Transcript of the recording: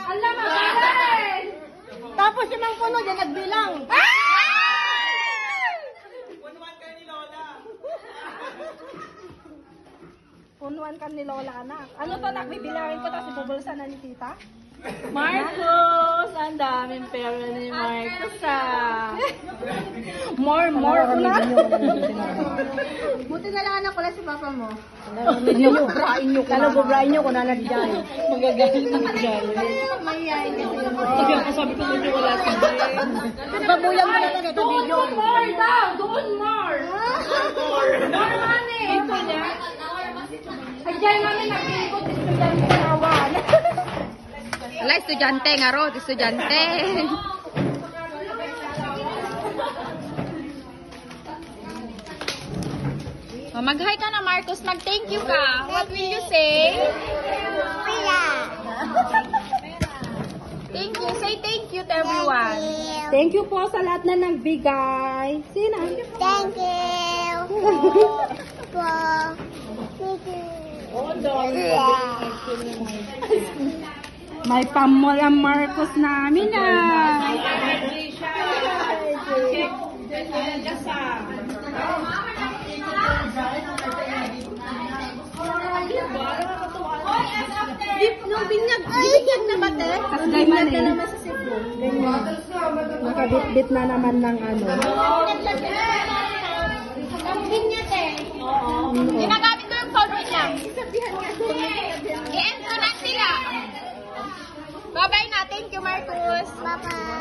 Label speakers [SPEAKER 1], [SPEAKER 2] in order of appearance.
[SPEAKER 1] Alam mo, galing!
[SPEAKER 2] Tapos yung mga puno dyan nagbilang.
[SPEAKER 3] Punuan ka ni Lola.
[SPEAKER 2] Punuan ka ni Lola, anak. Ano to, anak? Bibilangin ko, tapos ibubulsa na ni tita?
[SPEAKER 1] Marcos! Ang daming pera ni Marcos ah.
[SPEAKER 2] More na. Buti na lang anak ko lang si papa mo. Bubrain nyo kung nanadyan.
[SPEAKER 1] Magagaling na magagaling.
[SPEAKER 2] Mayayain kasi.
[SPEAKER 1] Sabi ako, sabi ko hindi wala si Jay.
[SPEAKER 2] Babulang mo na ito
[SPEAKER 1] Doon
[SPEAKER 2] video.
[SPEAKER 1] more daw! Doon more! More money! Ito niya. Ay, Jay, mami, nag-iikot. Estudyante sa awan.
[SPEAKER 2] Wala, estudyante nga ro, estudyante.
[SPEAKER 1] Mag-hi ka na, Marcos. Mag-thank you ka. What will you say? Thank you. Say thank you to everyone.
[SPEAKER 2] Thank you po sa lahat na nagbigay. Sino?
[SPEAKER 4] Thank you.
[SPEAKER 2] May pamol ang Marcos namin ah. Nung binyag na ba, te? Kasgay man eh. Nakabit-bit na naman ng ano.
[SPEAKER 4] Ang binyag eh.
[SPEAKER 1] Ginagamit ko yung phone niya. I-end ko na sila. Bye-bye na. Thank you, Marcos.
[SPEAKER 4] Bye-bye.